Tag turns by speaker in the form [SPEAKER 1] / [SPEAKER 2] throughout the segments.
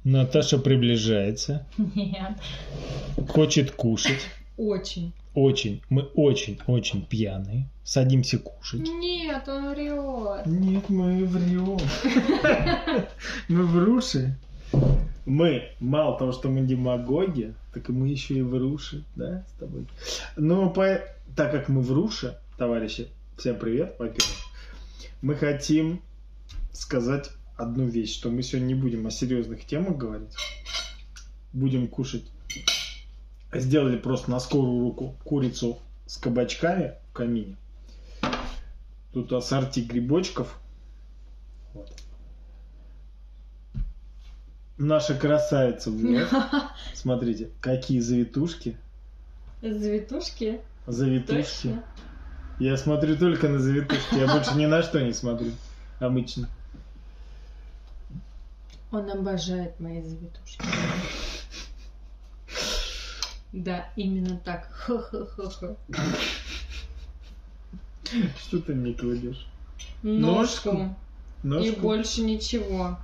[SPEAKER 1] Наташа приближается.
[SPEAKER 2] Нет.
[SPEAKER 1] Хочет кушать.
[SPEAKER 2] Очень.
[SPEAKER 1] Очень. Мы очень пьяные. Садимся кушать.
[SPEAKER 2] Нет, он врет.
[SPEAKER 1] Нет, мы врем. Мы вруши. Мы, мало того, что мы демагоги, так и мы еще и вруши, да, с тобой. Но так как мы вруши, товарищи, всем привет, во-первых, мы хотим сказать одну вещь, что мы сегодня не будем о серьезных темах говорить. Будем кушать. Сделали просто на скорую руку курицу с кабачками в камине. Тут ассорти грибочков. Вот. Наша красавица вновь. Смотрите, какие завитушки.
[SPEAKER 2] Завитушки?
[SPEAKER 1] Завитушки.
[SPEAKER 2] Точно?
[SPEAKER 1] Я смотрю только на завитушки. Я больше ни на что не смотрю. Обычно.
[SPEAKER 2] Он обожает мои завитушки. Да, именно так. Ха-ха-ха-ха.
[SPEAKER 1] Что ты мне кладешь?
[SPEAKER 2] Ножку. И
[SPEAKER 1] Ножку?
[SPEAKER 2] больше ничего.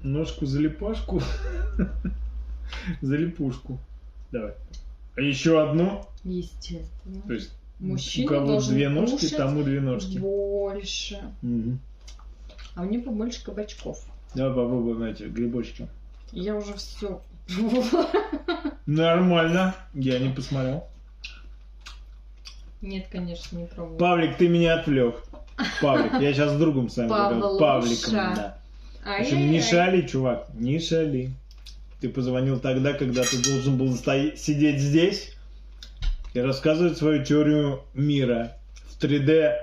[SPEAKER 1] Ножку за липашку? За липушку. Давай. А еще одну?
[SPEAKER 2] Естественно.
[SPEAKER 1] То есть
[SPEAKER 2] Мужчина
[SPEAKER 1] у кого
[SPEAKER 2] должен
[SPEAKER 1] две ножки,
[SPEAKER 2] кушать
[SPEAKER 1] тому две ножки.
[SPEAKER 2] больше.
[SPEAKER 1] Угу.
[SPEAKER 2] А мне побольше кабачков.
[SPEAKER 1] Давай попробуем эти грибочки.
[SPEAKER 2] Я уже все.
[SPEAKER 1] Нормально. Я не посмотрел.
[SPEAKER 2] Нет, конечно, не пробую.
[SPEAKER 1] Павлик, ты меня отвлек. Павлик, я сейчас с другом с вами говорю.
[SPEAKER 2] Павлуша.
[SPEAKER 1] Павликом, да. В общем, не шали, чувак, не шали. Ты позвонил тогда, когда ты должен был сидеть здесь и рассказывать свою теорию мира в 3D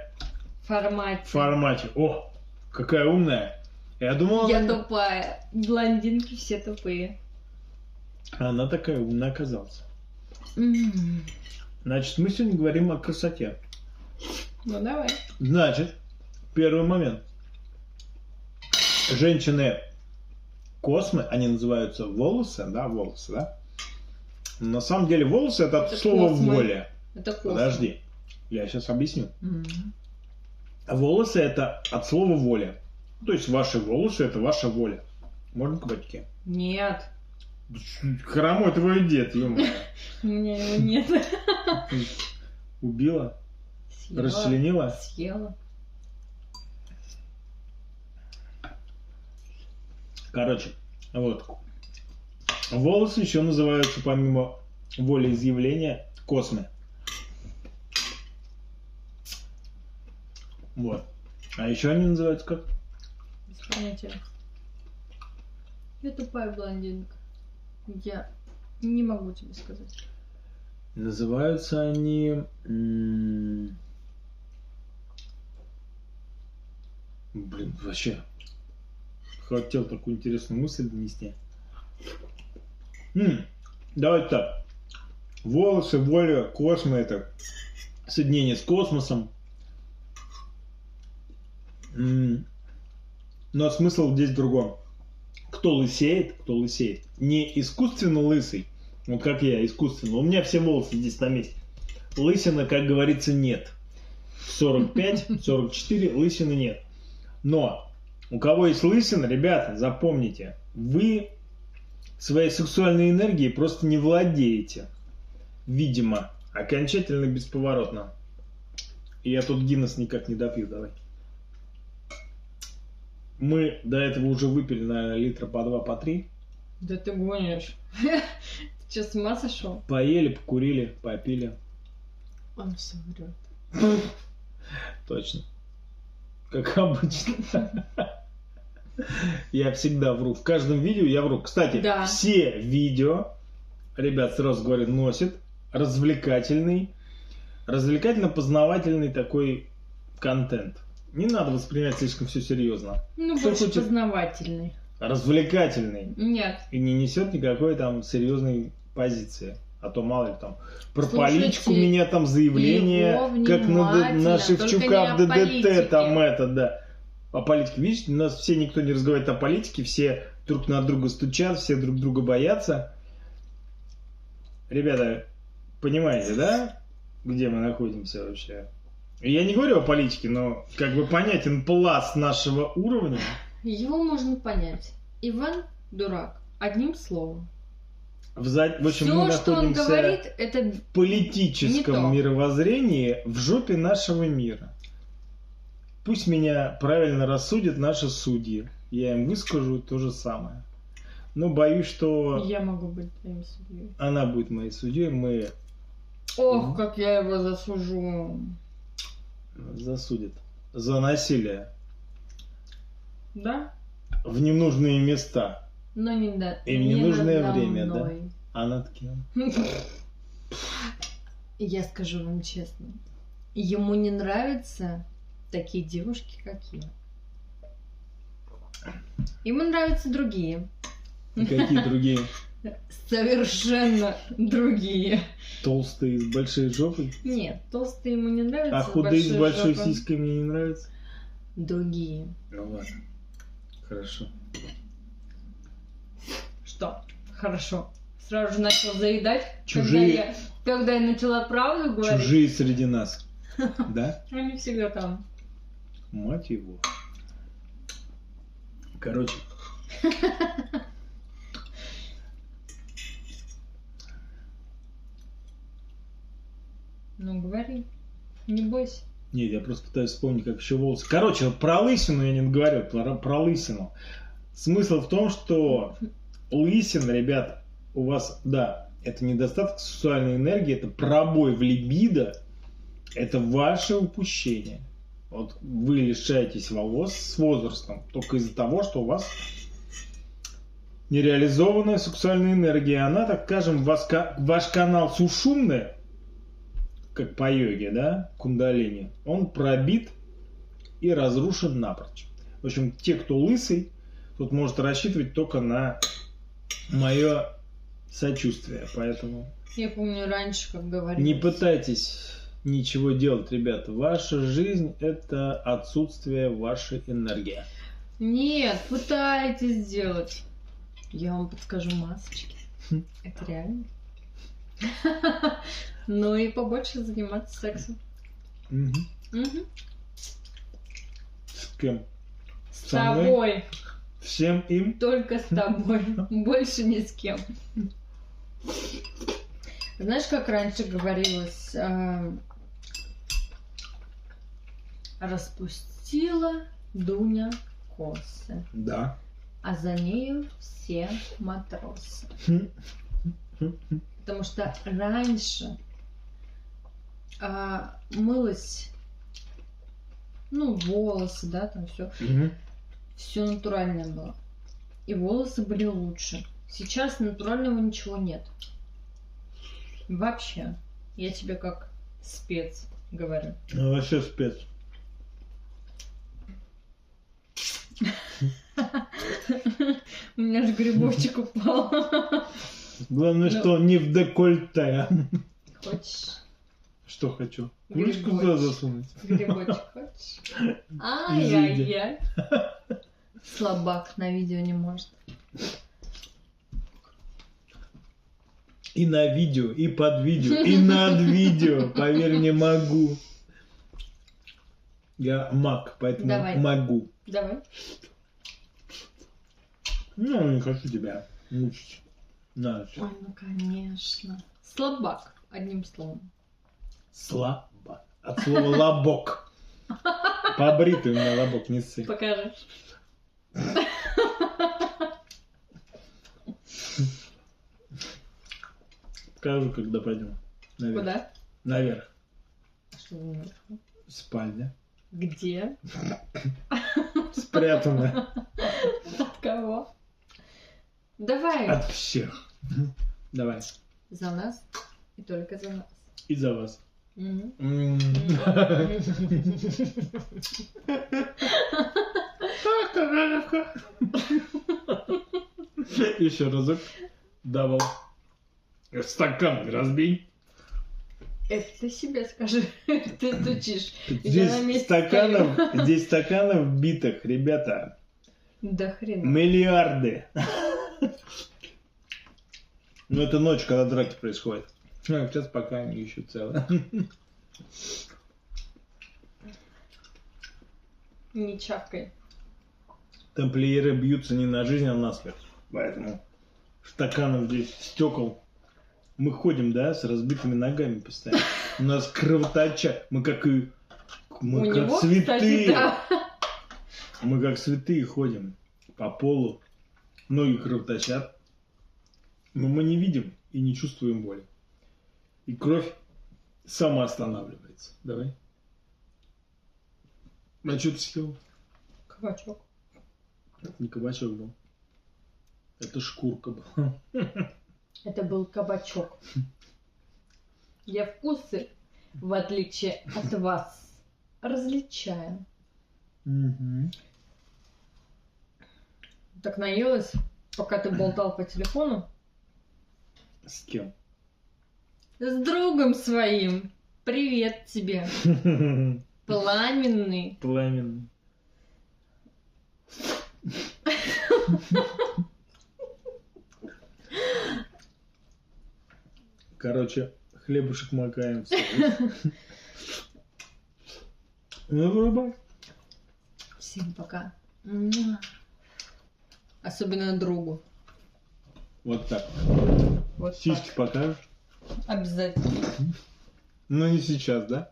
[SPEAKER 1] формате. О, какая умная. Я думал,
[SPEAKER 2] Я тупая. Блондинки все тупые.
[SPEAKER 1] она такая умная оказалась. Значит, мы сегодня говорим о красоте.
[SPEAKER 2] Ну давай.
[SPEAKER 1] Значит, первый момент. Женщины космы, они называются волосы, да? На самом деле волосы это от слова воля.
[SPEAKER 2] Это космы.
[SPEAKER 1] Подожди, я сейчас объясню. Волосы это от слова воля. То есть ваши волосы это ваша воля. Можно кабачки?
[SPEAKER 2] Нет.
[SPEAKER 1] Хромой твой дед, ё-моё.
[SPEAKER 2] У меня его нет.
[SPEAKER 1] Убила?
[SPEAKER 2] Съела.
[SPEAKER 1] Расчленила?
[SPEAKER 2] Съела.
[SPEAKER 1] Короче, вот. Волосы еще называются, помимо волеизъявления, космы. Вот. А еще они называются как?
[SPEAKER 2] Без понятия. Я тупая блондинка. Я не могу тебе сказать.
[SPEAKER 1] Называются они... Блин, вообще... Хотел такую интересную мысль донести. Давайте так. Волосы, воля, космы это соединение с космосом. Но смысл здесь в другом. Кто лысеет, не искусственно лысый, вот как я, искусственно. У меня все волосы здесь на месте. Лысина, как говорится, нет. 45-44 лысины нет. Но у кого есть лысина, ребята, запомните, вы своей сексуальной энергией просто не владеете. Видимо, окончательно бесповоротно. И я тут Гиннес никак не допью, давай. Мы до этого уже выпили, наверное, литра по 2, по 3.
[SPEAKER 2] Да ты гонишь. Ты что, с ума сошел?
[SPEAKER 1] Поели, покурили, попили.
[SPEAKER 2] Он все врет.
[SPEAKER 1] Точно. Как обычно. Я всегда вру. В каждом видео я вру. Кстати,
[SPEAKER 2] да.
[SPEAKER 1] Все видео, ребят, сразу говорю, носят развлекательно-познавательный такой контент. Не надо воспринимать слишком все серьезно.
[SPEAKER 2] Ну,
[SPEAKER 1] кто
[SPEAKER 2] больше
[SPEAKER 1] хочет
[SPEAKER 2] познавательный.
[SPEAKER 1] Развлекательный.
[SPEAKER 2] Нет.
[SPEAKER 1] И не несет никакой там серьезной позиции. А то мало ли там про
[SPEAKER 2] Слушайте,
[SPEAKER 1] политику меня там заявление, как на Шевчука в ДДТ там это, да. О политике. Видишь, у нас все никто не разговаривает о политике, все друг на друга стучат, все друг друга боятся. Ребята, понимаете, да, где мы находимся вообще? Я не говорю о политике, но как бы понятен пласт нашего уровня.
[SPEAKER 2] Его можно понять. Иван дурак. Одним словом.
[SPEAKER 1] В общем, мы
[SPEAKER 2] Все, что он
[SPEAKER 1] находимся
[SPEAKER 2] говорит, это
[SPEAKER 1] в
[SPEAKER 2] Не то.
[SPEAKER 1] политическом мировоззрении в жопе нашего мира. Пусть меня правильно рассудят наши судьи. Я им выскажу то же самое. Но боюсь, что
[SPEAKER 2] я могу быть твоим судьей.
[SPEAKER 1] она будет моей судьей. Мы
[SPEAKER 2] Ох, как я его засужу.
[SPEAKER 1] засудят за насилие
[SPEAKER 2] Да?
[SPEAKER 1] в ненужные места
[SPEAKER 2] Но не, да,
[SPEAKER 1] и в
[SPEAKER 2] не
[SPEAKER 1] ненужное
[SPEAKER 2] надо
[SPEAKER 1] время, да?
[SPEAKER 2] мной.
[SPEAKER 1] А над кем?
[SPEAKER 2] Я скажу вам честно. Ему не нравятся такие девушки, как я. Ему нравятся другие.
[SPEAKER 1] И какие другие?
[SPEAKER 2] Совершенно другие.
[SPEAKER 1] Толстые с большой жопой?
[SPEAKER 2] Нет, толстые ему не нравятся.
[SPEAKER 1] А худые с большой
[SPEAKER 2] жопой.
[SPEAKER 1] сиськой мне не нравятся?
[SPEAKER 2] Другие.
[SPEAKER 1] Ну ладно. Хорошо.
[SPEAKER 2] Что? Хорошо. Сразу же начал заедать,
[SPEAKER 1] Чужие.
[SPEAKER 2] когда я начала правду говорить.
[SPEAKER 1] Чужие среди нас. Да?
[SPEAKER 2] Они всегда там.
[SPEAKER 1] Мать его. Короче.
[SPEAKER 2] Ну, говори. Не бойся.
[SPEAKER 1] Нет, я просто пытаюсь вспомнить, как еще волосы. Короче, вот про лысину я не говорю, про лысину. Смысл в том, что лысина, ребята, у вас, да, это недостаток сексуальной энергии, это пробой в либидо, это ваше упущение. Вот вы лишаетесь волос с возрастом только из-за того, что у вас нереализованная сексуальная энергия. Она, так скажем, ваш канал сушумный, как по йоге, да, кундалини, он пробит и разрушен напрочь. В общем, те, кто лысый, тут может рассчитывать только на мое сочувствие. Поэтому
[SPEAKER 2] Я помню раньше, как говорили.
[SPEAKER 1] не пытайтесь ничего делать, ребята. Ваша жизнь – это отсутствие вашей энергии.
[SPEAKER 2] Нет, пытайтесь сделать. Я вам подскажу масочки. Это реально. Ну и побольше заниматься сексом.
[SPEAKER 1] Мгм.
[SPEAKER 2] Мгм.
[SPEAKER 1] С кем?
[SPEAKER 2] С
[SPEAKER 1] Со мной?
[SPEAKER 2] тобой.
[SPEAKER 1] Всем им?
[SPEAKER 2] Только с тобой. Больше ни с кем. Знаешь, как раньше говорилось? Распустила Дуня косы,
[SPEAKER 1] Да.
[SPEAKER 2] а за нею все матросы. Потому что раньше мылось, ну, волосы, да, там все.
[SPEAKER 1] Мгм.
[SPEAKER 2] Все натуральное было. И волосы были лучше. Сейчас натурального ничего нет. Вообще. Я тебе как спец говорю.
[SPEAKER 1] Ну, вообще спец.
[SPEAKER 2] У меня же грибочек упал.
[SPEAKER 1] Главное,
[SPEAKER 2] Ну.
[SPEAKER 1] что не в декольте.
[SPEAKER 2] Хочешь?
[SPEAKER 1] Что хочу? Куличку
[SPEAKER 2] Грибочек.
[SPEAKER 1] туда засунуть.
[SPEAKER 2] Грибочек хочешь? Ай-яй-яй. Слабак на видео не может.
[SPEAKER 1] И на видео, и под видео, и над видео. Поверь мне, могу. Я маг, поэтому
[SPEAKER 2] Давай.
[SPEAKER 1] могу.
[SPEAKER 2] Давай.
[SPEAKER 1] Ну, не хочу тебя мучить. На, всё.
[SPEAKER 2] Ой, ну конечно. Слабак, одним словом.
[SPEAKER 1] Слабо. От слова лобок. Побритый у меня лобок, не ссы.
[SPEAKER 2] Покажешь.
[SPEAKER 1] Скажу, когда пойдем. Наверх.
[SPEAKER 2] Куда?
[SPEAKER 1] Наверх.
[SPEAKER 2] Что наверху?
[SPEAKER 1] Спальня.
[SPEAKER 2] Где?
[SPEAKER 1] Спрятана
[SPEAKER 2] От кого? Давай.
[SPEAKER 1] от всех. Давай.
[SPEAKER 2] За нас и только за нас.
[SPEAKER 1] И за вас.
[SPEAKER 2] Мгм.
[SPEAKER 1] Еще разок. Давай. Стакан разбей.
[SPEAKER 2] Это ты себе скажи. Ты стучишь. Я на
[SPEAKER 1] Здесь
[SPEAKER 2] месте
[SPEAKER 1] стаканов битых, ребята.
[SPEAKER 2] Да хрена.
[SPEAKER 1] Миллиарды. Ну, это ночь, когда драки происходят. Ну, сейчас пока они еще целые.
[SPEAKER 2] Не чавкай.
[SPEAKER 1] Тамплиеры бьются не на жизнь, а на смерть. Поэтому стаканов здесь, стекол. Мы ходим, да, с разбитыми ногами постоянно. У нас кровоточат. Мы как
[SPEAKER 2] У него,
[SPEAKER 1] святые.
[SPEAKER 2] кстати, да.
[SPEAKER 1] Мы как святые ходим по полу. Ноги кровоточат. Но мы не видим и не чувствуем боли. И кровь самоостанавливается. Давай. А что ты съел?
[SPEAKER 2] Кабачок.
[SPEAKER 1] Это не кабачок был. Это шкурка была.
[SPEAKER 2] Это был кабачок. Я вкусы, в отличие от вас, различаю.
[SPEAKER 1] Мгм.
[SPEAKER 2] Так наелась, пока ты болтал по телефону
[SPEAKER 1] С кем?
[SPEAKER 2] с другом своим. Привет тебе, пламенный.
[SPEAKER 1] Пламенный. Короче, хлебушек макаем. в соус. Ну, вырубай.
[SPEAKER 2] Всем пока. Муа. Особенно другу.
[SPEAKER 1] Вот так.
[SPEAKER 2] Вот
[SPEAKER 1] Сиськи
[SPEAKER 2] так.
[SPEAKER 1] покажешь?
[SPEAKER 2] Обязательно.
[SPEAKER 1] Ну, не сейчас, да?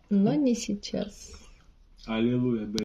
[SPEAKER 2] Но не сейчас.
[SPEAKER 1] Аллилуйя,